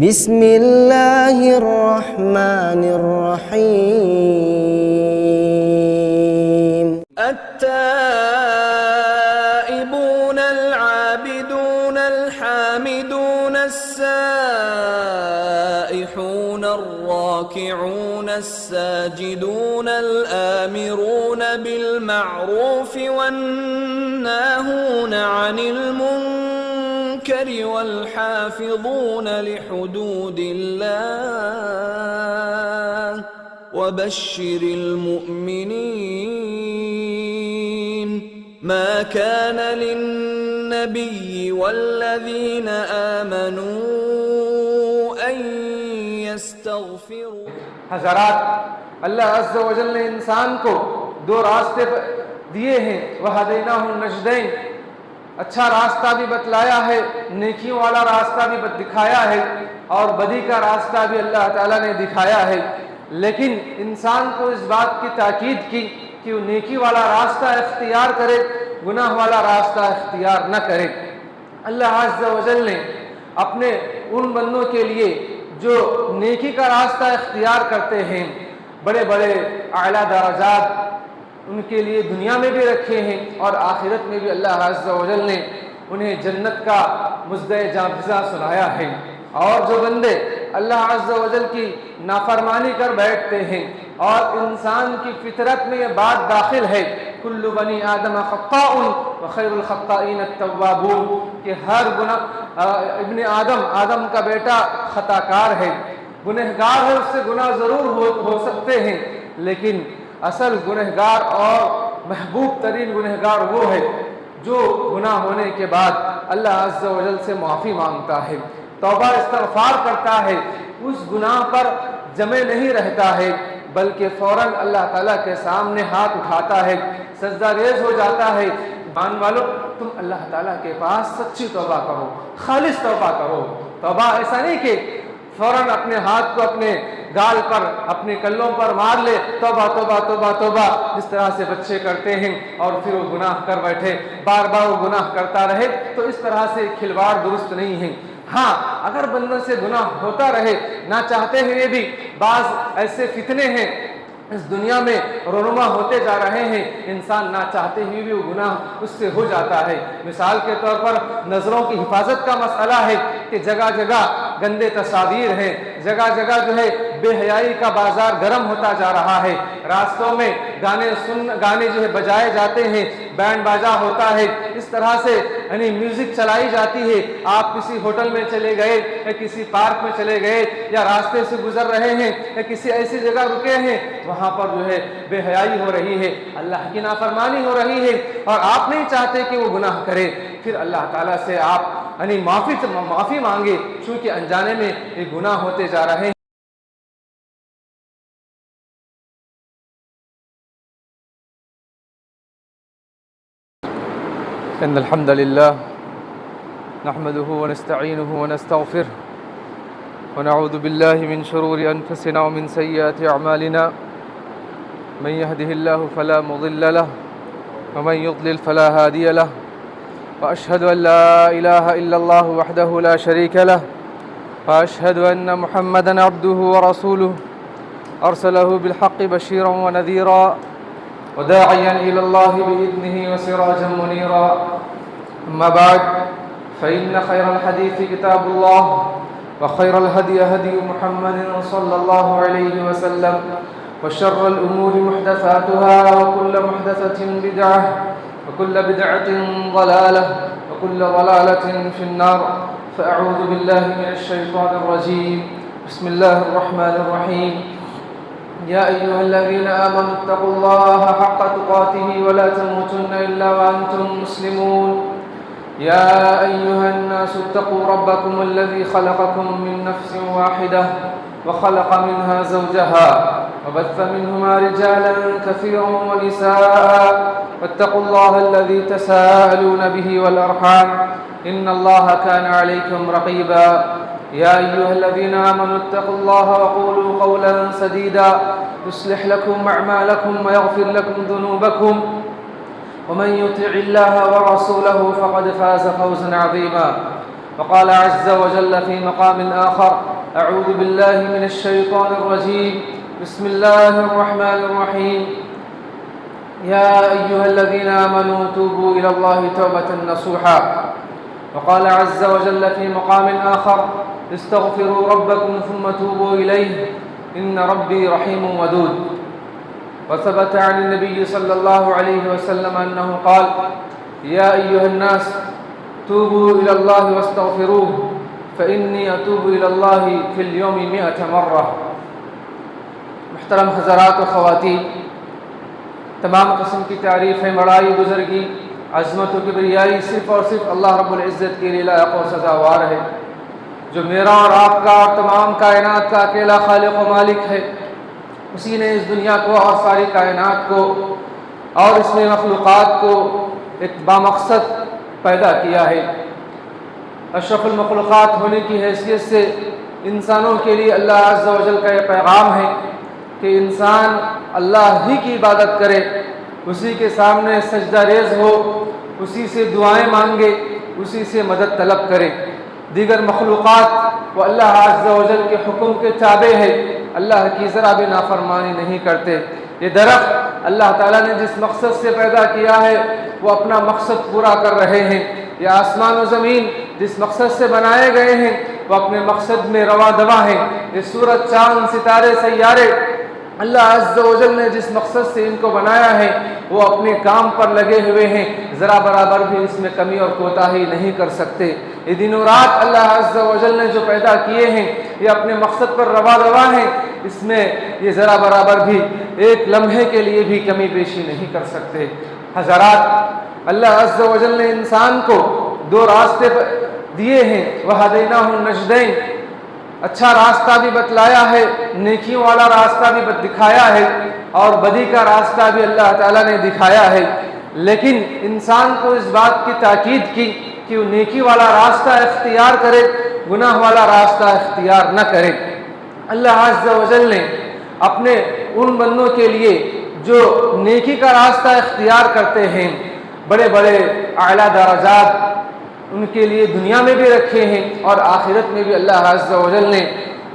बिस्मिल्लाहिर रहमानिर रहीम। अत्ताइबून अल-आबिदून अल-हामिदून अस्साइहून अर्राकिऊन अस्साजिदून अल-आमिरून बिल-मअरूफ वन-नाहून अनिल मुनकर वल-हाफिज़ून लिहुदूदिल्लाह वबश्शिरिल मुअमिनीन। मा कान लिन्नबिय्यि वल्लज़ीना आमनू अन यस्तग़फिरू। हज़रात, अल्लाह अज़्ज़ व जल ने इंसान को दो रास्ते दिए हैं। वहदैनाहु नजदैन, अच्छा रास्ता भी बतलाया है, नेकियों वाला रास्ता भी दिखाया है, और बदी का रास्ता भी अल्लाह ताला ने दिखाया है। लेकिन इंसान को इस बात की ताकीद की कि वो नेकी वाला रास्ता इख्तियार करे, गुनाह वाला रास्ता इख्तियार न करे। अल्लाह अज़्ज़ व जल ने अपने उन बंदों के लिए जो नेकी का रास्ता इख्तियार करते हैं, बड़े बड़े आला दराजात उनके लिए दुनिया में भी रखे हैं, और आखिरत में भी अल्लाह अज़्ज़ व जल ने उन्हें जन्नत का मुज़्ज़े जाफ़िज़ा सुनाया है। और जो बंदे अल्लाह अज़्ज़ व जल की नाफरमानी कर बैठते हैं, और इंसान की फितरत में ये बात दाखिल है, कुल्लु बनी आदम ख़त्ताउन व खैरुल ख़त्ताईन अत-तव्वाबून, कि हर गुनाह इब्ने आदम का बेटा खताकार है, गुनहगार है, उससे गुनाह ज़रूर हो सकते हैं, लेकिन असल गुनहगार और महबूब तरीन गुनहगार वो है जो गुनाह होने के बाद अल्लाह अज़्ज़ व जल से माफ़ी मांगता है, तौबा इस्तग़फ़ार करता है, उस गुनाह पर जमे नहीं रहता है, बल्कि फ़ौरन अल्लाह ताला के सामने हाथ उठाता है, सजदा रेज़ हो जाता है। मान वालों, तुम अल्लाह ताला के पास सच्ची तौबा करो, खालिस तौबा करो। तौबा ऐसा नहीं कि फ़ौरन अपने हाथ को अपने गाल पर, अपने कल्लों पर मार ले, तौबा तौबा तौबा तौबा, जिस तरह से बच्चे करते हैं, और फिर वो गुनाह कर बैठे, बार बार वो गुनाह करता रहे, तो इस तरह से खिलवाड़ दुरुस्त नहीं है। हाँ, अगर बंदे से गुनाह होता रहे, ना चाहते हुए भी बाज़ ऐसे फितने हैं इस दुनिया में रोनुमा होते जा रहे हैं, इंसान ना चाहते हुए भी वो गुनाह उससे हो जाता है। मिसाल के तौर पर नज़रों की हिफाजत का मसला है कि जगह जगह गंदे तस्वीर हैं, जगह जगह जो है बेहयाई का बाजार गर्म होता जा रहा है, रास्तों में गाने जो है बजाए जाते हैं, बैंड बाजा होता है, इस तरह से यानी म्यूजिक चलाई जाती है। आप किसी होटल में चले गए, या किसी पार्क में चले गए, या रास्ते से गुजर रहे हैं, या किसी ऐसी जगह रुके हैं, वहाँ पर जो है बेहयाई हो रही है, अल्लाह की नाफरमानी हो रही है, और आप नहीं चाहते कि वो गुनाह करे, फिर अल्लाह ताला से आप यानी माफ़ी मांगे, चूँकि अनजाने में ये गुनाह होते जा रहे हैं। इन्नल हम्दुलिल्लाह नहमदुहु व नस्तईनुहु व नस्तगफिरुह व नऊज़ु बिल्लाहि मिन शुरूरि अनफुसिना व मिन सय्यिआति अअमालिना मन यहदिहिल्लाहु फला मुज़िल्ल लहु व मन युज़लिल फला हादिय लहु व अशहदु अन ला इलाहा इल्लल्लाहु वहदहु ला शरीका लहु व अशहदु अन्न मुहम्मदन अब्दुहु व रसूलुहु अरसलहु बिल हक़्क़ि बशीरन व नज़ीरा व दाइयन इलल्लाहि बिइज़्निहि व सिराजन मुनीरा। अम्मा बाद फ़इन्न खैरल हदीस किताबुल्लाह व खैरल हदी हदी मुहम्मदिन सल्लल्लाहु अलैहि वसल्लम व शर्रल उमूरि मुहदसातुहा व कुल्लु मुहदसतिन बिदअह व कुल्लु बिदअतिन ज़लालह व कुल्लु ज़लालतिन फिन्नार। फ़अऊज़ु बिल्लाहि मिनश शैतानिर रजीम। बिस्मिल्लाहिर रहमानिर रहीम। या अय्युहल्लज़ीना आमनु इत्तक़ुल्लाह हक़्क़ तुक़ातिही व ला तमूतुन्ना इल्ला व अंतुम मुस्लिमून। या अय्युहन्नासु इत्तक़ू रब्बकुमुल्लज़ी ख़लक़कुम मिन नफ़्सिन वाहिदह व ख़लक़ मिन्हा ज़ौजहा व बस्स मिन्हुमा रिजालन कसीरन व निसाअ वत्तक़ुल्लाहल्लज़ी तसाअलून बिही वल अरहाम इन्नल्लाह कान अलैकुम रक़ीबा। या अय्युहल्लज़ीना आमनु इत्तक़ुल्लाह व क़ूलू क़ौलन सदीदा युस्लिह लकुम अअमालकुम व यग़फिर लकुम ज़ुनूबकुम वमन युतिइल्लाह व रसूलहु फ़क़द फ़ाज़ फ़ौज़न अज़ीमा। वक़ाल अज़्ज़ व जल्ल फ़ी मक़ामिन आख़र अऊज़ु बिल्लाहि मिनश शैतानिर रजीम बिस्मिल्लाहिर रहमानिर रहीम या अय्युहल्लज़ीना आमनू तूबू इलल्लाहि तौबतन नसूहा वक़ाल अज़्ज़ व जल्ल फ़ी मक़ामिन आख़र इस्तग़फ़िरू रब्बकुम सुम्मा तूबू इलैहि इन्न रब्बी रहीमुन वदूद। वसबत अन नबी सल्लल्लाहु अलैहि वसल्लम अन्नहु क़ाल या अय्युहन्नास तूबू इलल्लाहि वस्तग़फिरूह फ़इन्नी अतूबु इलल्लाहि फ़िल यौमि मिअत मर्रा। मुहतरम हज़रात व ख़वातीन, तमाम किस्म की तारीफ़ें, बड़ाई, बुज़ुर्गी, अज़मत व किबरियाई सिर्फ़ और सिर्फ अल्लाह रब्बुल इज़्ज़त के लिए लायक़ व सज़ावार है, जो मेरा और आपका और तमाम कायनात का अकेला खालिक़ व मालिक है। उसी ने इस दुनिया को और सारी कायनात को और इसमें मखलूक़ात को एक बामक़सद पैदा किया है। अशरफुल मखलूक़ात होने की हैसियत से इंसानों के लिए अल्लाह अज़्ज़ व जल का यह पैगाम है कि इंसान अल्लाह ही की इबादत करे, उसी के सामने सजदा रेज़ हो, उसी से दुआएं मांगे, उसी से मदद तलब करे। दीगर मखलूक़ात वो अल्लाह अज़्ज़ व जल के हुक्म के ताबे है, अल्लाह की ज़रा भी नाफरमानी नहीं करते। ये दरख्त अल्लाह ताला ने जिस मकसद से पैदा किया है वो अपना मकसद पूरा कर रहे हैं। ये आसमान व ज़मीन जिस मकसद से बनाए गए हैं वो अपने मकसद में रवा दवा हैं। ये सूरज, चाँद, सितारे, सैयारे अल्लाह अज़्ज़ व जल ने जिस मकसद से इनको बनाया है वो अपने काम पर लगे हुए हैं, ज़रा बराबर भी इसमें कमी और कोताही नहीं कर सकते। ये दिनों रात अल्लाह अज़्ज़ व जल ने जो पैदा किए हैं ये अपने मकसद पर रवा दवा हैं, इसमें ये ज़रा बराबर भी एक लम्हे के लिए भी कमी पेशी नहीं कर सकते। हज़रात, अल्लाह अज़्ज़ व जल ने इंसान को दो रास्ते दिए हैं, वह हदैनाहु नजदैन, अच्छा रास्ता भी बतलाया है, नेकियों वाला रास्ता भी दिखाया है और बदी का रास्ता भी अल्लाह ताला ने दिखाया है। लेकिन इंसान को इस बात की ताकीद की कि वो नेकी वाला रास्ता इख्तियार करे, गुनाह वाला रास्ता इख्तियार न करे। अल्लाह अज़्ज़ व जल ने अपने उन बंदों के लिए जो नेकी का रास्ता इख्तियार करते हैं बड़े बड़े आला दराजात उनके लिए दुनिया में भी रखे हैं और आखिरत में भी अल्लाह अज़्ज़ व जल ने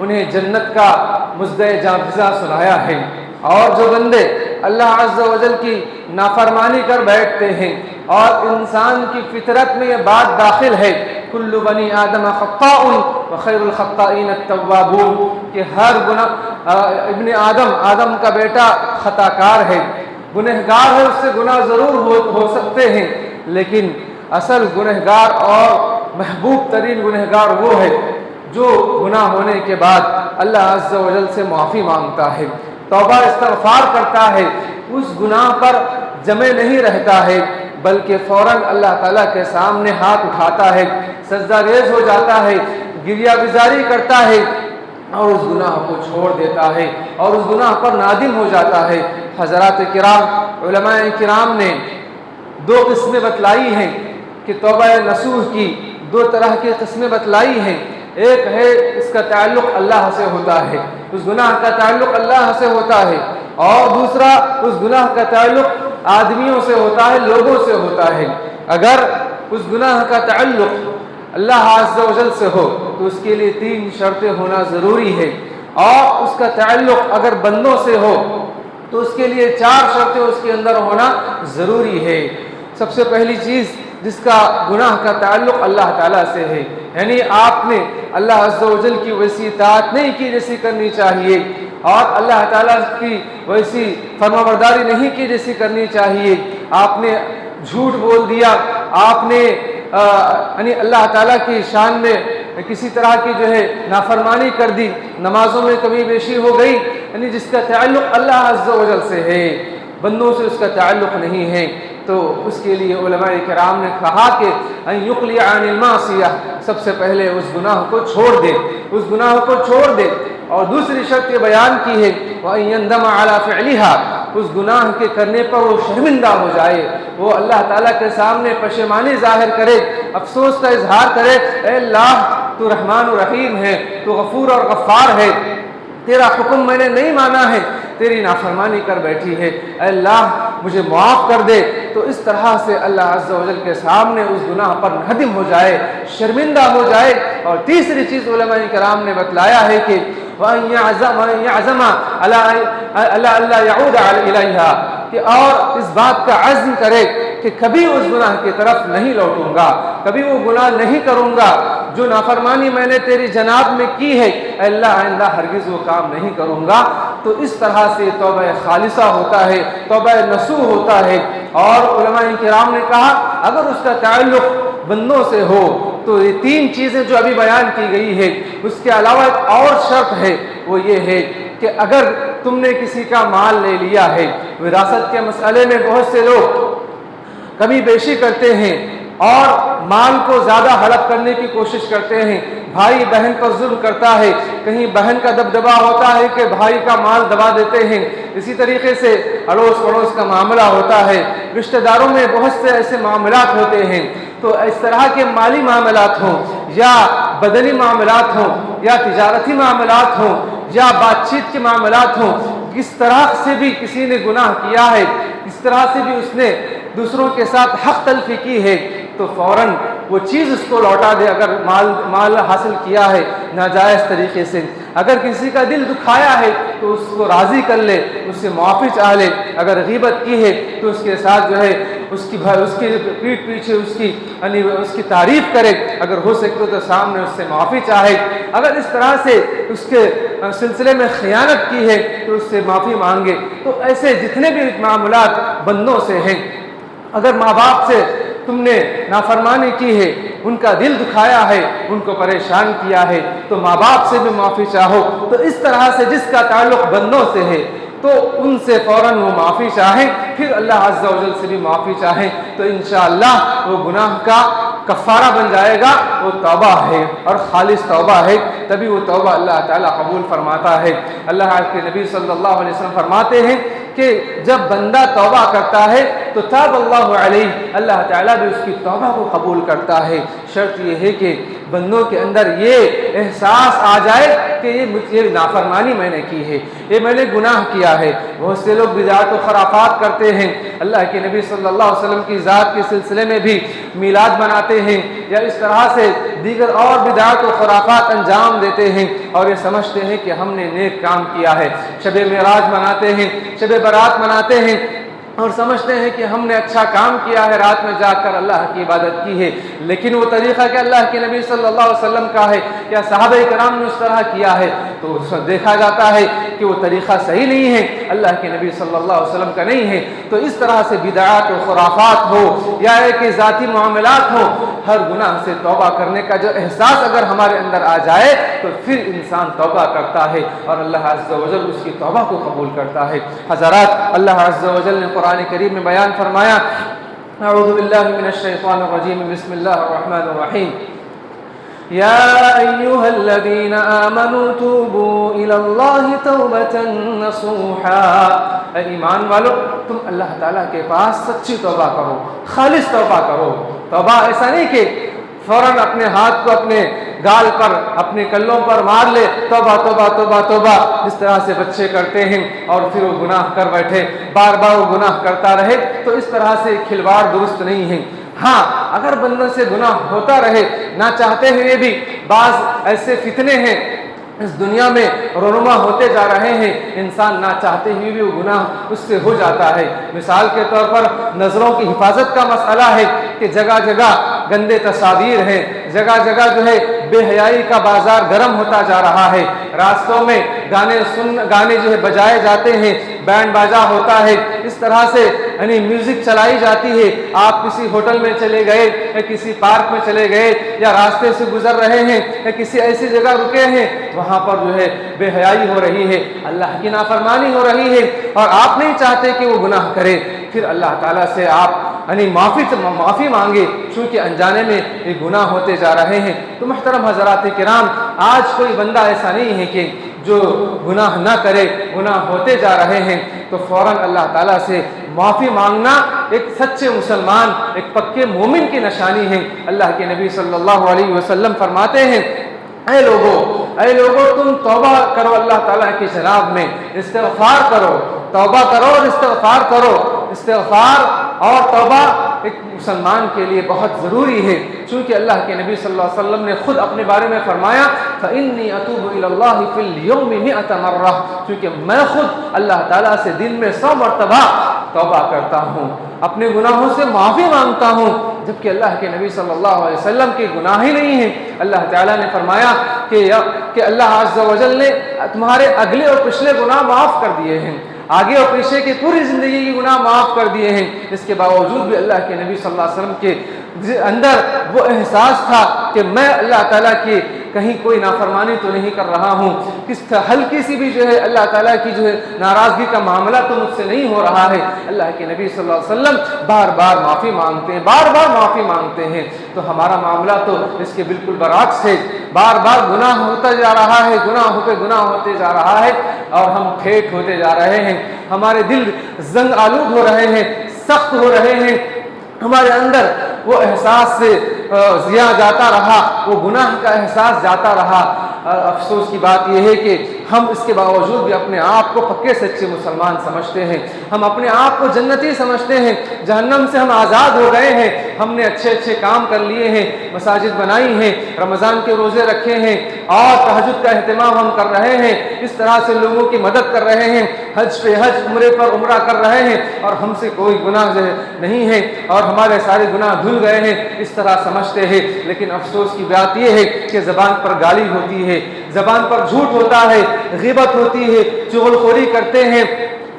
उन्हें जन्नत का मुज़्ज़े जाफ़िज़ा सुनाया है। और जो बंदे अल्लाह अज़्ज़ व जल की नाफरमानी कर बैठते हैं और इंसान की फितरत में ये बात दाखिल है, कुल्लु बनी आदम ख़त्ताउन व खैरुल ख़त्ताईन अत-तव्वाबून, कि हर गुनाह इब्ने आदम का बेटा खताकार है, गुनहगार है, उससे गुनाह ज़रूर हो सकते हैं, लेकिन असल गुनहगार और महबूब तरीन गुनहगार वो है जो गुनाह होने के बाद अल्लाह अज़्ज़ व जल से माफ़ी मांगता है, तौबा इस्तग़फ़ार करता है, उस गुनाह पर जमे नहीं रहता है, बल्कि फ़ौरन अल्लाह ताला के सामने हाथ उठाता है, सजदा रेज़ हो जाता है, गिरिया गुज़ारी करता है और उस गुनाह को छोड़ देता है और उस गुनाह पर नादिम हो जाता है। हज़रात किराम, उलमाए किराम ने दो किस्में बतलाई हैं कि तौबा नसूह की दो तरह की किस्में बतलाई हैं। एक है इसका ताल्लुक़ अल्लाह से होता है, उस गुनाह का ताल्लुक़ अल्लाह से होता है, और दूसरा उस गुनाह का ताल्लुक़ आदमियों से होता है, लोगों से होता है। अगर उस गुनाह का ताल्लुक़ अल्लाह अज़्ज़ व जल से हो तो उसके लिए 3 शर्तें होना ज़रूरी है, और उसका ताल्लुक़ अगर बंदों से हो तो उसके लिए 4 शर्तें उसके अंदर होना ज़रूरी है। सबसे पहली चीज़ जिसका गुनाह का ताल्लुक़ अल्लाह ताला से है, यानी आपने अल्लाह अज़्ज़ व जल की वैसी इताअत नहीं की जैसी करनी चाहिए और अल्लाह ताला की वैसी फरमाबरदारी नहीं की जैसी करनी चाहिए। आपने झूठ बोल दिया, आपने यानी अल्लाह ताला की शान में किसी तरह की जो है नाफरमानी कर दी, नमाजों में कमी बेशी हो गई, यानी जिसका ताल्लुक़ अल्लाह अज़्ज़ व जल से है, बंदों से उसका ताल्लुक़ नहीं है, तो उसके लिए उलमाए किराम ने कहा कि अन युक़लिया अनिल मासिया, सबसे पहले उस गुनाह को छोड़ दे, उस गुनाह को छोड़ दे। और दूसरी शर्त ये बयान की है वह यंदम अला फ़िअलिहा, उस गुनाह के करने पर वो शर्मिंदा हो जाए, वो अल्लाह ताला के सामने पशेमानी ज़ाहिर करे, अफसोस का इजहार करे, ए अल्लाह तू रहमान और रहीम है, तू गफ़ूर और गफ़्फ़ार है, तेरा हुक्म मैंने नहीं माना है, तेरी नाफरमानी कर बैठी है, अल्लाह मुझे माफ़ कर दे, तो इस तरह से अल्लाह अज़्ज़ा व जल के सामने उस गुनाह पर नदिम हो जाए, शर्मिंदा हो जाए। और तीसरी चीज़ उलमाए किराम ने बतलाया है कि कि और इस बात का अज़्म करे कि कभी उस गुनाह की तरफ नहीं लौटूंगा, कभी वो गुनाह नहीं करूंगा जो नाफरमानी मैंने तेरी जनाब में की है, अल्लाह आइंदा हरगिज़ वो काम नहीं करूंगा। तो इस तरह से तौबा खालिसा होता है, तौबा नसूह होता है। और उलमाए किराम ने कहा अगर उसका ताल्लुक़ बंदों से हो तो ये तीन चीज़ें जो अभी बयान की गई है, उसके अलावा एक और शर्त है, वो ये है कि अगर तुमने किसी का माल ले लिया है, विरासत के मसले में बहुत से लोग कमी बेशी करते हैं और माल को ज़्यादा हड़प करने की कोशिश करते हैं। भाई बहन पर जुल्म करता है, कहीं बहन का दबदबा होता है कि भाई का माल दबा देते हैं। इसी तरीके से अड़ोस पड़ोस का मामला होता है, रिश्तेदारों में बहुत से ऐसे मामलात होते हैं। तो इस तरह के माली मामलात हों या बदनी मामलात हों या तिजारती मामलात हों या बातचीत के मामलात हों, किस तरह से भी किसी ने गुनाह किया है, इस तरह से भी उसने दूसरों के साथ हक तलफी की है, तो फ़ौरन वो चीज़ उसको लौटा दे। अगर माल हासिल किया है नाजायज़ तरीके से, अगर किसी का दिल दुखाया है तो उसको राज़ी कर ले, उससे माफ़ी चाह ले। अगर गीबत की है तो उसके साथ जो है उसकी पीठ पीछे उसकी तारीफ़ करे, अगर हो सके तो सामने उससे माफ़ी चाहे। अगर इस तरह से उसके सिलसिले में ख़यानत की है तो उससे माफ़ी मांगे। तो ऐसे जितने भी मामलात बंदों से हैं, अगर माँ बाप से तुमने नाफरमानी की है, उनका दिल दुखाया है, उनको परेशान किया है, तो माँ बाप से भी माफ़ी चाहो। तो इस तरह से जिसका ताल्लुक़ बंदों से है तो उनसे फ़ौरन वो माफ़ी चाहें, फिर अल्लाह अज़्ज़ा व जल से भी माफ़ी चाहें, तो इंशाअल्लाह वो गुनाह का कफ़ारा बन जाएगा। वो तौबा है और खालिस तौबा है, तभी वो तौबा अल्लाह ताला कबूल फरमाता है। अल्लाह के नबी सल्लल्लाहु अलैहि वसल्लम फरमाते हैं कि जब बंदा तौबा करता है तो ताब अल्लाहु अलैहि, अल्लाह ताला भी उसकी तौबा को कबूल करता है। शर्त ये है कि बंदों के अंदर ये एहसास आ जाए कि ये नाफरमानी मैंने की है, ये मैंने गुनाह किया है। बहुत से लोग बिदात व खराफात करते हैं, अल्लाह के नबी सल्लल्लाहु अलैहि वसल्लम की ज़ात के सिलसिले में भी मीलाद मनाते हैं या इस तरह से दीगर और बिदात व खराफात अंजाम देते हैं और ये समझते हैं कि हमने नेक काम किया है। शब मेराज मनाते हैं, शब बारात मनाते हैं और समझते हैं कि हमने अच्छा काम किया है, रात में जाकर अल्लाह की इबादत की है। लेकिन वो तरीक़ा क्या अल्लाह के नबी सल्लल्लाहु अलैहि वसल्लम का है या सहाबा किराम ने उस तरह किया है, तो देखा जाता है कि वो तरीक़ा सही नहीं है, अल्लाह के नबी सल्लल्लाहु अलैहि वसल्लम का नहीं है। तो इस तरह से बिदअत और खुराफात हो या कि ज़ाती मामलात हो, हर गुनाह से तौबा करने का जो एहसास अगर हमारे अंदर आ जाए तो फिर इंसान तौबा करता है और अल्लाह अज़्ज़ा व जल उसकी तौबा को कबूल करता है। हज़रात, अल्लाह अज़्ज़ा व जल ने कुरान करीम में बयान फरमाया, अऊज़ु बिल्लाहि मिनश शैतानिर रजीम, बिस्मिल्लाहिर रहमानिर रहीम, या अय्युहल्लज़ीना आमनू तूबू इलल्लाहि तौबतन नसूहा। ईमान वालो, तुम अल्लाह ताला के पास सच्ची तौबा करो, खालिस तौबा करो। तौबा ऐसा नहीं कि फ़ौरन अपने हाथ को अपने गाल पर, अपने कल्लों पर मार ले, तौबा तौबा तौबा तौबा, जिस तरह से बच्चे करते हैं और फिर वो गुनाह कर बैठे, बार बार वो गुनाह करता रहे, तो इस तरह से खिलवाड़ दुरुस्त नहीं है। हाँ, अगर बंदे से गुनाह होता रहे ना चाहते हुए भी, बाज़ ऐसे फितने हैं इस दुनिया में रोनुमा होते जा रहे हैं, इंसान ना चाहते हुए भी वो गुनाह उससे हो जाता है। मिसाल के तौर पर नज़रों की हिफाजत का मसला है कि जगह जगह गंदे तस्वीर हैं, जगह जगह जो है बेहयाई का बाजार गर्म होता जा रहा है। रास्तों में गाने जो है बजाए जाते हैं, बैंड बाजा होता है, इस तरह से यानी म्यूज़िक चलाई जाती है। आप किसी होटल में चले गए या किसी पार्क में चले गए या रास्ते से गुजर रहे हैं या किसी ऐसी जगह रुके हैं, वहाँ पर जो है बेहयाई हो रही है, अल्लाह की नाफरमानी हो रही है और आप नहीं चाहते कि वो गुनाह करे, फिर अल्लाह ताला से आप यानी माफ़ी मांगे, चूँकि अनजाने में ये गुनाह होते जा रहे हैं। तो मुहतरम हज़रात किराम, आज कोई बंदा ऐसा नहीं है कि जो गुनाह ना करे, गुनाह होते जा रहे हैं तो फ़ौरन अल्लाह ताला से माफ़ी मांगना एक सच्चे मुसलमान, एक पक्के मोमिन की निशानी है। अल्लाह के नबी सल्लल्लाहु अलैहि वसल्लम फरमाते हैं, ऐ लोगों तुम तौबा करो अल्लाह ताला की जनाब में, इस्तिग़फ़ार करो, तौबा करो और इस्तिग़फ़ार करो। इस्तिग़फ़ार और तौबा एक मुसलमान के लिए बहुत ज़रूरी है, चूँकि अल्लाह के नबी सल्लल्लाहु अलैहि वसल्लम ने खुद अपने बारे में फरमाया फ़इन्नी अतूबु इलल्लाहि फ़िल यौमि मिअता मर्रा, क्योंकि मैं खुद अल्लाह ताला से दिन में 100 मरतबा तौबा करता हूँ, अपने गुनाहों से माफ़ी मांगता हूँ, जबकि अल्लाह के नबी सल्लल्लाहु अलैहि वसल्लम के गुनाह ही नहीं है। अल्लाह ताला ने फरमाया कि अल्लाह अज़्ज़ा व जल ने तुम्हारे अगले और पिछले गुनाह माफ़ कर दिए हैं, आगे और पीछे की पूरी ज़िंदगी के गुनाह माफ़ कर दिए हैं। इसके बावजूद भी अल्लाह के नबी सल्लल्लाहु अलैहि वसल्लम के अंदर वो एहसास था कि मैं अल्लाह ताला की कहीं कोई नाफरमानी तो नहीं कर रहा हूँ, किस हल्की सी भी जो है अल्लाह ताला की जो है नाराज़गी का मामला तो मुझसे नहीं हो रहा है। अल्लाह के नबी सल्लल्लाहु अलैहि वसल्लम बार बार माफ़ी मांगते हैं, बार बार माफ़ी मांगते हैं। तो हमारा मामला तो इसके बिल्कुल बरअक्स है, बार बार गुनाह होता जा रहा है, गुनाह होते जा रहा है और हम ठेठ होते जा रहे हैं, हमारे दिल जंग आलूद हो रहे हैं, सख्त हो रहे हैं, हमारे अंदर वो एहसास से जिया जाता रहा, वो गुनाह का एहसास जाता रहा। अफसोस की बात यह है कि हम इसके बावजूद भी अपने आप को पक्के सच्चे मुसलमान समझते हैं, हम अपने आप को जन्नती समझते हैं, जहन्नम से हम आज़ाद हो गए हैं, हमने अच्छे अच्छे काम कर लिए हैं, मसाजिद बनाई हैं, रमज़ान के रोज़े रखे हैं और तहज्जुद का अहतमाम हम कर रहे हैं, इस तरह से लोगों की मदद कर रहे हैं, हज पे हज, उम्रे पर उम्रा कर रहे हैं और हमसे कोई गुनाह नहीं है और हमारे सारे गुनाह धुल गए हैं, इस तरह समझते हैं। लेकिन अफसोस की बात यह है कि ज़बान पर गाली होती है, ज़बान पर झूठ होता है, ग़ीबत होती है, चुगलखोरी करते हैं,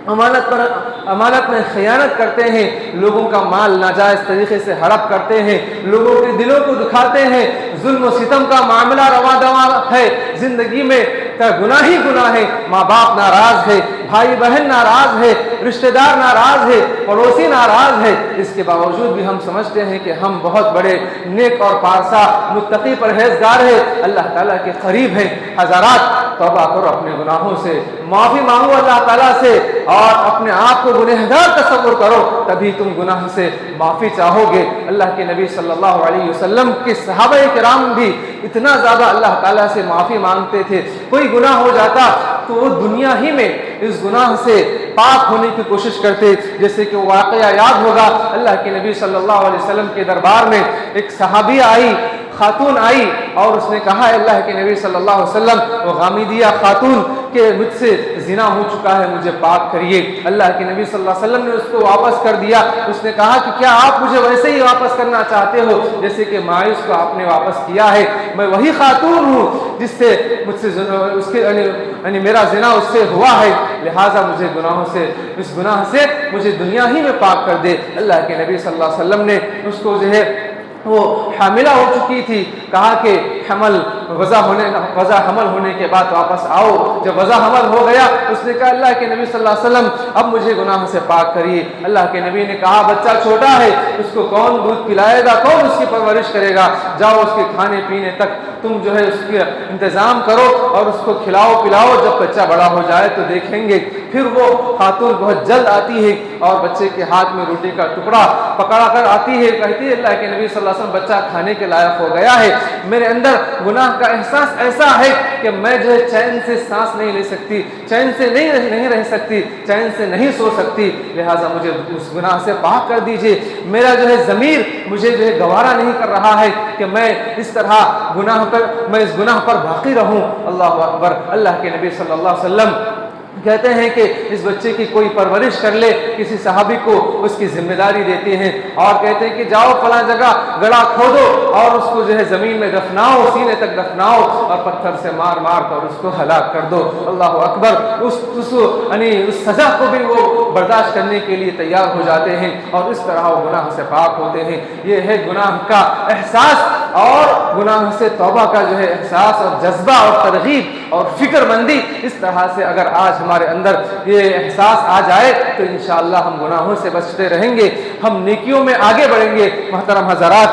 अमानत में खयानत करते हैं, लोगों का माल नाजायज़ तरीके से हड़प करते हैं, लोगों के दिलों को दुखाते हैं, जुल्म और सितम का मामला रवा दवा है, ज़िंदगी में गुनाह ही गुनाह है, माँ बाप नाराज़ है, भाई बहन नाराज़ है, रिश्तेदार नाराज़ है, पड़ोसी नाराज़ है। इसके बावजूद भी हम समझते हैं कि हम बहुत बड़े नेक और पारसा मुत्तकी परहेज़गार है, अल्लाह ताला के करीब हैं। हज़रात, तौबा करो अपने गुनाहों से, माफ़ी मांगो अल्लाह ताला से और अपने आप को गुनहगार तस्वुर करो, तभी तुम गुनाह से माफ़ी चाहोगे। अल्लाह के नबी सल्लल्लाहु अलैहि वसल्लम के सहाबा किराम भी इतना ज़्यादा अल्लाह ताला से माफ़ी मांगते थे, कोई गुनाह हो जाता तो वो दुनिया ही में इस गुनाह से पाक होने की कोशिश करते। जैसे कि वो वाक़या याद होगा, अल्लाह के नबी सल्लल्लाहु अलैहि वसल्लम के दरबार में एक सहाबी आई, खातून आई और उसने कहा अल्लाह के नबी सल्लल्लाहु अलैहि वसल्लम, वो गामिदिया खातून के मुझसे जिना हो चुका है, मुझे पाक करिए। अल्लाह के नबी सल्लल्लाहु अलैहि वसल्लम ने उसको वापस कर दिया। उसने कहा कि क्या आप मुझे वैसे ही वापस करना चाहते हो जैसे कि मायूस को आपने वापस किया है? मैं वही खातून हूँ जिससे मुझसे उसके यानी मेरा जिना उससे हुआ है, लिहाजा मुझे गुनाहों से, इस गुनाह से मुझे दुनिया ही में पाक कर दे। अल्लाह के नबी सल्लल्लाहु अलैहि वसल्लम ने उसको जो है वो हामिला हो चुकी थी, कहा कि वज़ा हमल होने के बाद वापस आओ। जब वज़ा हमल हो गया, उसने कहा अल्लाह के नबी सल्लल्लाहु अलैहि वसल्लम अब मुझे गुनाह से पाक करिए। अल्लाह के नबी ने कहा बच्चा छोटा है, उसको कौन दूध पिलाएगा, कौन उसकी परवरिश करेगा, जाओ उसके खाने पीने तक तुम जो है उसके इंतज़ाम करो और उसको खिलाओ पिलाओ, जब बच्चा बड़ा हो जाए तो देखेंगे। फिर वो खातून बहुत जल्द आती है और बच्चे के हाथ में रोटी का टुकड़ा पकड़ा कर आती है, कहती है अल्लाह के नबी सल्लल्लाहु अलैहि वसल्लम बच्चा खाने के लायक हो गया है, मेरे अंदर गुनाह का एहसास ऐसा है कि मैं जो है चैन से सांस नहीं ले सकती, चैन से नहीं रह सकती, चैन से नहीं सो सकती, लिहाजा मुझे उस गुनाह से पाक कर दीजिए। मेरा जो है ज़मीर मुझे जो है गवारा नहीं कर रहा है कि मैं इस तरह मैं इस गुनाह पर बाकी रहूं। अल्लाहु अकबर। अल्लाह के नबी सल्लल्लाहु अलैहि वसल्लम कहते हैं कि इस बच्चे की कोई परवरिश कर ले, किसी सहाबी को उसकी जिम्मेदारी देते हैं और कहते हैं कि जाओ फला जगह गड़ा खोदो और उसको जो है ज़मीन में दफनाओ, सीने तक दफनाओ और पत्थर से मार मार कर उसको हलाक कर दो। अल्लाह अकबर। उस सज़ा को भी वो बर्दाश्त करने के लिए तैयार हो जाते हैं और इस तरह वो गुनाह से पाक होते हैं। ये है गुनाह का एहसास और गुनाह से तौबा का जो है एहसास और जज्बा और तरगीब और फिक्रमंदी। इस तरह से अगर आज हमारे अंदर ये एहसास आ जाए तो इंशाअल्लाह हम गुनाहों से बचते रहेंगे, हम नेकियों में आगे बढ़ेंगे। मोहतरम हज़रात,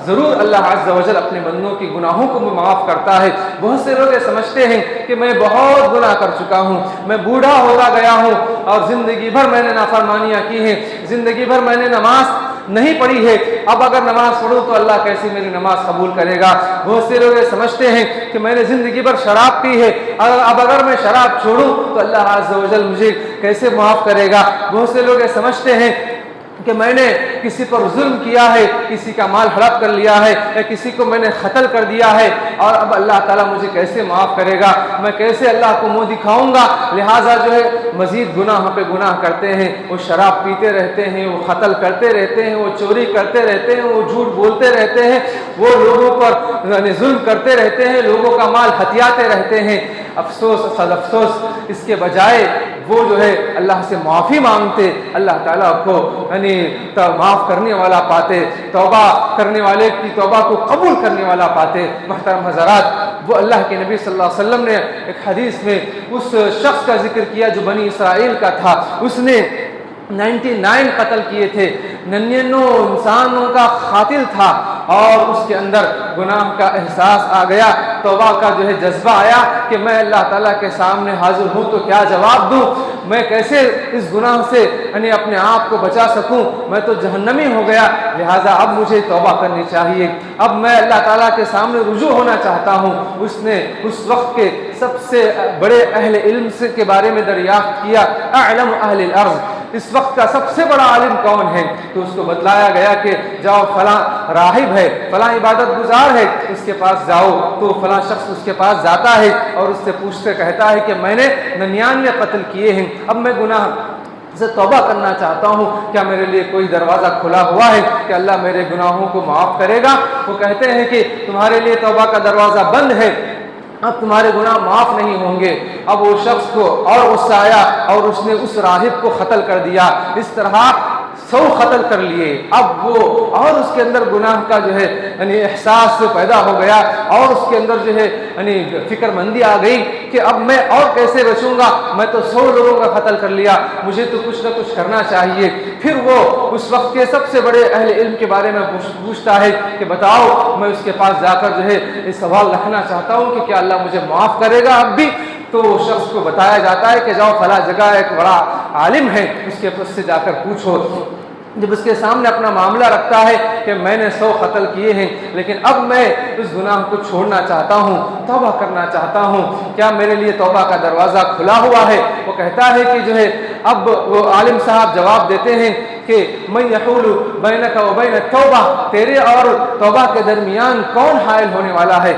ज़रूर अल्लाह अज़्ज़ा वजल अपने बंदों की गुनाहों को भी माफ़ करता है। बहुत से लोग ये समझते हैं कि मैं बहुत गुनाह कर चुका हूँ, मैं बूढ़ा होता गया हूँ और ज़िंदगी भर मैंने नाफरमानियाँ की हैं, ज़िंदगी भर मैंने नमाज नहीं पढ़ी है, अब अगर नमाज पढ़ूँ तो अल्लाह कैसे मेरी नमाज कबूल करेगा। बहुत से लोग ये समझते हैं कि मैंने ज़िंदगी भर शराब पी है, अब अगर मैं शराब छोड़ूँ तो अल्लाह अज़्ज़ा वजल मुझे कैसे माफ़ करेगा। बहुत से लोग ये समझते हैं कि मैंने किसी पर जुल्म किया है, किसी का माल हड़प कर लिया है, या किसी को मैंने कत्ल कर दिया है, और अब अल्लाह ताला मुझे कैसे माफ़ करेगा, मैं कैसे अल्लाह को मुंह दिखाऊंगा। लिहाजा जो है मज़ीद गुनाह पे गुनाह करते हैं, वो शराब पीते रहते हैं, वो कत्ल करते रहते हैं, वो चोरी करते रहते हैं, वो झूठ बोलते रहते हैं, वो लोगों पर जुल्म करते रहते हैं, लोगों का माल हथियाते रहते हैं। अफसोस सद अफसोस, इसके बजाय वो जो है अल्लाह से माफ़ी मांगते, अल्लाह ताला को यानी माफ़ करने वाला पाते, तौबा करने वाले की तौबा को कबूल करने वाला पाते। मोहतरम हज़रात, वो अल्लाह के नबी सल्लल्लाहु अलैहि वसल्लम ने एक हदीस में उस शख्स का जिक्र किया जो बनी इसराइल का था, उसने 99 कत्ल किए थे, 99 इंसानों का कातिल था, और उसके अंदर गुनाह का एहसास आ गया, तौबा का जो है जज्बा आया कि मैं अल्लाह ताला के सामने हाजिर हूँ तो क्या जवाब दूँ, मैं कैसे इस गुनाह से यानी अपने आप को बचा सकूँ, मैं तो जहन्नमी हो गया, लिहाजा अब मुझे तौबा करनी चाहिए, अब मैं अल्लाह ताला के सामने रुजू होना चाहता हूँ। उसने उस वक्त के सबसे बड़े अहले इल्म से के बारे में दरियाफ्त किया, अअलम अहलिल अर्ज़, इस वक्त का सबसे बड़ा आलिम कौन है, तो उसको बतलाया गया कि जाओ फलां राहिब है, फलां इबादत गुजार है, उसके पास जाओ। तो फलां शख्स उसके पास जाता है और उससे पूछते कहता है कि मैंने 99 कत्ल किए हैं, अब मैं गुनाह से तौबा करना चाहता हूँ, क्या मेरे लिए कोई दरवाज़ा खुला हुआ है कि अल्लाह मेरे गुनाहों को माफ़ करेगा। वो कहते हैं कि तुम्हारे लिए तौबा का दरवाज़ा बंद है, अब तुम्हारे गुनाह माफ़ नहीं होंगे। अब वो शख्स को और गुस्सा आया और उसने उस राहिब को कत्ल कर दिया। इस तरह 100 कत्ल कर लिए। अब वो और उसके अंदर गुनाह का जो है यानी एहसास पैदा हो गया, और उसके अंदर जो है यानी फिक्रमंदी आ गई कि अब मैं और कैसे बचूंगा, मैं तो 100 लोगों का कत्ल कर लिया, मुझे तो कुछ ना कुछ करना चाहिए। फिर वो उस वक्त के सबसे बड़े अहले इल्म के बारे में पूछता है कि बताओ, मैं उसके पास जाकर जो है ये सवाल रखना चाहता हूँ कि क्या अल्लाह मुझे माफ़ करेगा अब भी। तो शख्स को बताया जाता है कि जाओ फला जगह एक बड़ा आलिम है, उससे जाकर पूछो। जब उसके सामने अपना मामला रखता है कि मैंने 100 कत्ल किए हैं, लेकिन अब मैं इस गुनाह को छोड़ना चाहता हूँ, तौबा करना चाहता हूँ, क्या मेरे लिए तौबा का दरवाज़ा खुला हुआ है। वो कहता है कि जो है अब वो आलिम साहब जवाब देते हैं कि मैं यहूलु बैनका व बैन तौबा, तेरे और तौबा के दरमियान कौन हाइल होने वाला है,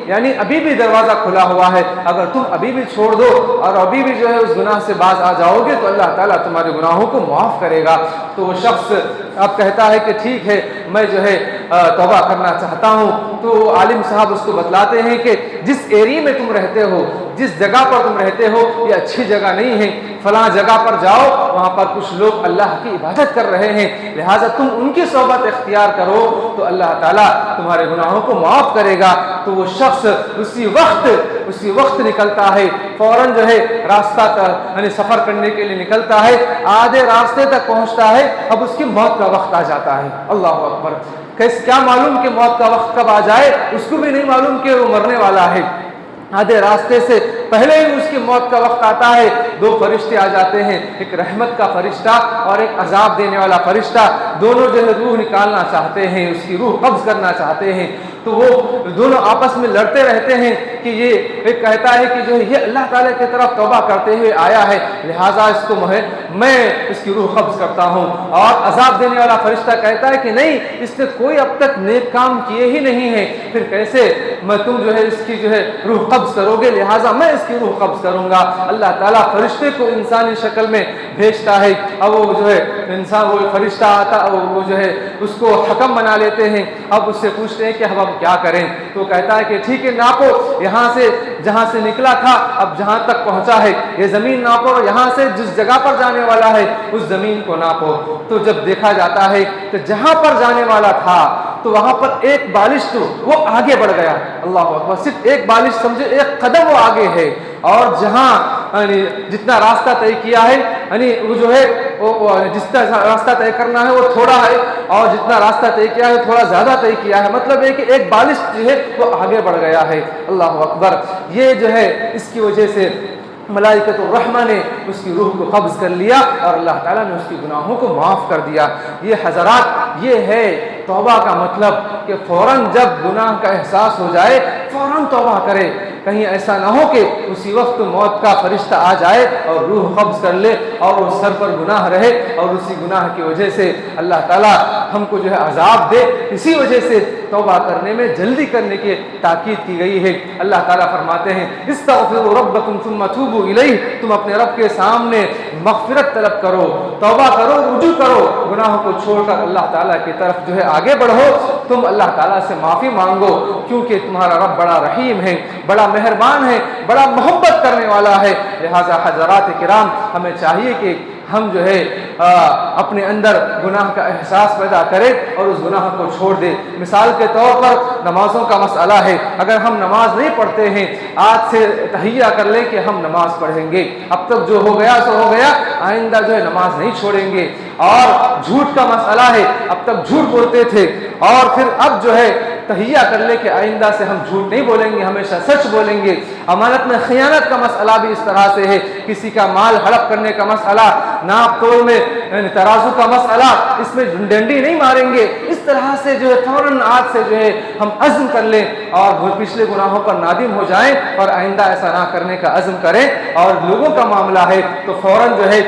यानी अभी भी दरवाज़ा खुला हुआ है, अगर तुम अभी भी छोड़ दो और अभी भी जो है उस गुनाह से बाज आ जाओगे तो अल्लाह ताला तुम्हारे गुनाहों को माफ़ करेगा। तो वो शख्स अब कहता है कि ठीक है, मैं जो है तौबा करना चाहता हूँ। तो आलिम साहब उसको बतलाते हैं कि जिस एरिया में तुम रहते हो, जिस जगह पर तुम रहते हो, ये अच्छी जगह नहीं है, फलां जगह पर जाओ, वहाँ पर कुछ लोग अल्लाह की इबादत कर रहे हैं, लिहाजा तुम उनकी सोबत इख्तियार करो तो अल्लाह ताला तुम्हारे गुनाहों को माफ़ करेगा। तो वो शख्स उसी वक्त निकलता है, फ़ौरन जो है रास्ता यानी सफ़र करने के लिए निकलता है, आधे रास्ते तक पहुँचता है, अब उसकी मौत का वक्त आ जाता है। अल्लाह अकबर, क्या मालूम कि मौत का वक्त कब आ जाए, उसको भी नहीं मालूम कि वो मरने वाला है। आधे रास्ते से पहले ही उसकी मौत का वक्त आता है, 2 फरिश्ते आ जाते हैं, एक रहमत का फरिश्ता और एक अजाब देने वाला फरिश्ता। दोनों जो है रूह निकालना चाहते हैं, उसकी रूह कब्ज़ करना चाहते हैं। तो वो दोनों आपस में लड़ते रहते हैं कि ये एक कहता है कि जो है ये अल्लाह ताला की तरफ तौबा करते हुए आया है, लिहाजा इसको मैं इसकी रूह कब्ज़ करता हूँ। और अजाब देने वाला फरिश्ता कहता है कि नहीं, इसने कोई अब तक नेक काम किए ही नहीं है, फिर कैसे तुम जो है इसकी जो है रूह कब्ज़ करोगे, लिहाजा मैं इसकी रूह कब्ज़ करूँगा। अल्लाह ताला फरिश्ते को इंसानी शक्ल में भेजता है, अब वो जो है इंसान वो फरिश्ता आता, वो जो है उसको हकम बना लेते हैं। अब उससे पूछते हैं कि हम क्या करें, तो कहता है कि ठीक है, नापो, यहाँ से जहाँ से निकला था अब जहाँ तक पहुँचा है ये ज़मीन नापो, यहाँ से जिस जगह पर जाने वाला है उस ज़मीन को नापो। तो जब देखा जाता है तो जहाँ पर जाने वाला था तो वहाँ पर एक बालिश तो वो आगे बढ़ गया। अल्लाह अकबर, सिर्फ एक बालिश समझे, एक कदम वो आगे है, और जहाँ जितना रास्ता तय किया है यानी वो जो है वो जितना रास्ता तय करना है वो थोड़ा है, और जितना रास्ता तय किया है थोड़ा ज़्यादा तय किया है, मतलब है कि एक बालिश जो है वो आगे बढ़ गया है। अल्लाह अकबर, ये जो है इसकी वजह से मलाइकतुर रहमा ने उसकी रूह को कब्ज़ कर लिया और अल्लाह ताला ने उसकी गुनाहों को माफ़ कर दिया। ये हज़रात, ये है तौबा का मतलब कि फ़ौरन जब गुनाह का एहसास हो जाए फ़ौरन तौबा करे। कहीं ऐसा ना हो कि उसी वक्त मौत का फरिश्ता आ जाए और रूह कब्ज़ कर ले और उस सर पर गुनाह रहे और उसी गुनाह की वजह से अल्लाह ताला हमको जो है अजाब दे। इसी वजह से तौबा करने में जल्दी करने की ताकीद की गई है। अल्लाह ताला फरमाते हैं इस्तग़फिरू रब्बकुम सुम्मा तूबू इलैहि, तुम अपने रब के सामने मग़फ़िरत तलब करो, तौबा करो, रुजू करो, गुनाहों को छोड़कर अल्लाह ताला की तरफ जो है आगे बढ़ो, तुम अल्लाह ताला से माफ़ी मांगो, क्योंकि तुम्हारा रब बड़ा रहीम है, बड़ा मेहरबान है, बड़ा मोहब्बत करने वाला है। लिहाजा हज़रात किराम हमें चाहिए कि हम जो है अपने अंदर गुनाह का एहसास पैदा करें और उस गुनाह को छोड़ दें। मिसाल के तौर पर नमाज़ों का मसला है, अगर हम नमाज नहीं पढ़ते हैं आज से तहिया कर लें कि हम नमाज पढ़ेंगे, अब तक जो हो गया सो हो गया, आइंदा जो है नमाज नहीं छोड़ेंगे। और झूठ का मसला है, अब तक झूठ बोलते थे और फिर अब जो है तहिया कर ले कि आइंदा से हम झूठ नहीं बोलेंगे, हमेशा सच बोलेंगे। अमानत में खयानत का मसला भी इस तरह से है, किसी का माल हड़प करने का मसला, नाप तोल में तराजू का मसला, इसमें डंडी नहीं मारेंगे। इस तरह से जो है फौरन आज से जो है हम अज़्म कर लें और पिछले गुनाहों पर नादिम हो जाएं और आइंदा ऐसा ना करने का अज़्म करें। और लोगों का मामला है तो फौरन जो है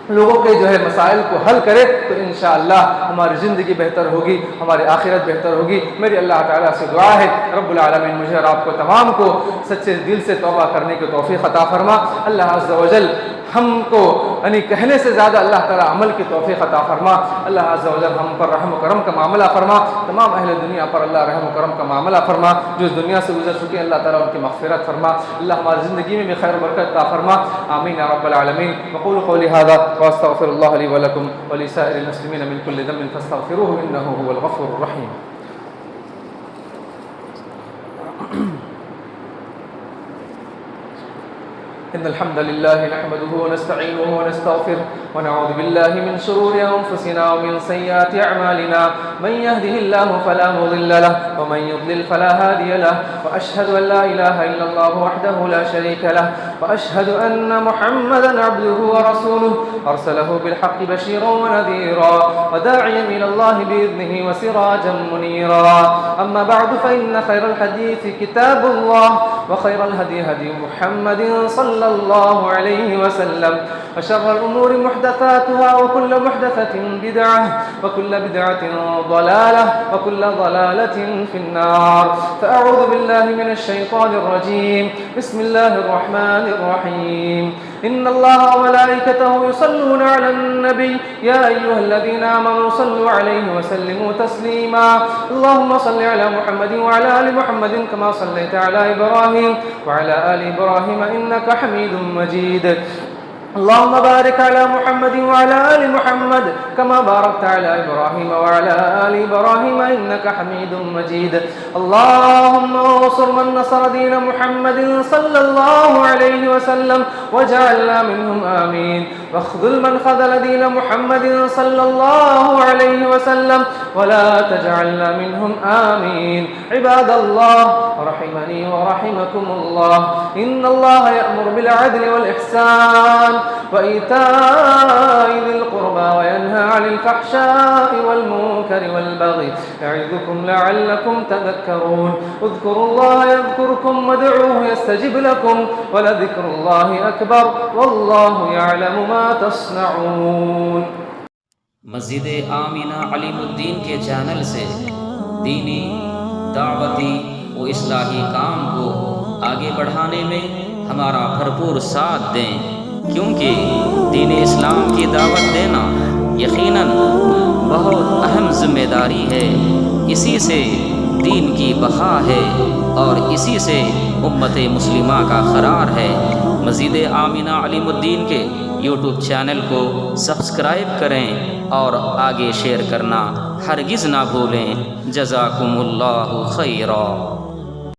लोगों के जो है मसाइल को हल करे तो इंशाअल्लाह हमारी ज़िंदगी बेहतर होगी, हमारी आखिरत बेहतर होगी। मेरी अल्लाह ताला से दुआ है रब्बुल आलमीन मुझे और आपको तमाम को सच्चे दिल से तौबा करने की तौफीक अता फरमा। अल्लाह अज़्ज़ा वजल हमको यानी कहने से ज़्यादा अल्लाह ताला अमल की तौफीक अता फरमा। अल्लाह अज़्ज़ा वजल हम पर रहम करम का मामला फरमा, तमाम अहले दुनिया पर अल्लाह रहम करम का मामला फरमा। जो इस दुनिया से गुजर चुके अल्लाह ताला उनकी मग़फ़िरत फरमा। अल्लाह हमारी ज़िंदगी में भी खैर बरकत अता फरमा। आमीन या रब्बल आलमीन। वक़ूलू क़ौली हाज़ा व अस्तग़फ़िरुल्लाह ली व लकुम व लिसाइरिल मुस्लिमीन मिन कुल्लि ज़ंबिन फ़स्तग़फ़िरूहु इन्नहु हुवल गफ़ूरुर रहीम। इन्नल हम्दुलिल्लाहि नहमदुहु व नस्तईनुहुहु व नस्तगफिरुहु व नऊज़ु बिल्लाहि मिन शुरूरि अंफुसिना व मिन सय्यिआति अअमालिना मन यहदिहिल्लाहु फला मुज़िल्ल लहु व मन युज़लिल फला हादिय लहु व अशहदु अन ला इलाहा इल्लल्लाहु वहदहु ला शरीका लहु व अशहदु अन्न मुहम्मदन अब्दुहु व रसूलुहु अरसलहु बिल हक़्क़ि बशीरन व नज़ीरा व दाइयन इलल्लाहि बिइज़निहि व सिराजन मुनीरा। अम्मा बअदु फ़इन्न खैरल हदीस किताबुल्लाह व खैरल हदी हदी मुहम्मदिन सल्लल्लाहु अलैहि वसल्लम व शर्रल उमूरि मुहदसातुहा व कुल्लु मुहदसतिन बिदअह व कुल्लु बिदअतिन ज़लालह व कुल्लु ज़लालतिन फिन्नार। फ़अऊज़ु बिल्लाहि मिनश शैतानिर रजीम। बिस्मिल्लाहिर रहमानिर रहीम। इन्नल्लाह व मलाइकतहु युसल्लूना अलन नबी या अय्युहल्लज़ीना आमनू सल्लु अलैहि व सल्लिमू तस्लीमा। अल्लाहुम्मा सल्लि अला मुहम्मदिन व अला आलि मुहम्मदिन कमा सल्लैता अला इब्राहीम व अला आलि इब्राहीम इन्नका हमीदुम मजीद। अल्लाहुम्मा बारिक अला मुहम्मदिन व अला आलि मुहम्मद कमा बारकता अला इब्राहीम व अला आलि इब्राहीम इन्नका हमीदुम मजीद। अल्लाहुम्मा अंसुर मन नसर दीन मुहम्मदिन सल्लल्लाहु अलैहि वसल्लम वजअलना मिनहुम आमीन। वख़्ज़ुल मन ख़ज़ल दीन मुहम्मदिन सल्लल्लाहु अलैहि वसल्लम वला तजअलना मिनहुम आमीन। इबादल्लाह रहिमनी व रहिमकुमुल्लाह। इन्नल्लाह यअमुरु बिल अदलि वल इहसान व ईताइ ज़िल क़ुरबा व यन्हा अनिल फ़हशाइ वल मुनकरि वल बग़ि यअइज़ुकुम लअल्लकुम तज़क्करून। उज़्कुरुल्लाह यज़्कुरुकुम वदऊहु यस्तजिब लकुम व लज़िक्रुल्लाहि अकबर वल्लाहु यअलमु मा तस्नऊन। मस्जिद आमीना अलीमुद्दीन के चैनल से दीनी, दावती व इस्लाही काम को आगे बढ़ाने में हमारा भरपूर साथ दें, क्योंकि दीन इस्लाम की दावत देना यकीनन बहुत अहम जिम्मेदारी है। इसी से दीन की बका है और इसी से उम्मत मुस्लिमा का क़रार है। मस्जिद आमीना अलीमुद्दीन के यूट्यूब चैनल को सब्सक्राइब करें और आगे शेयर करना हरगिज़ ना भूलें। जज़ाकुमुल्लाहु खैरा।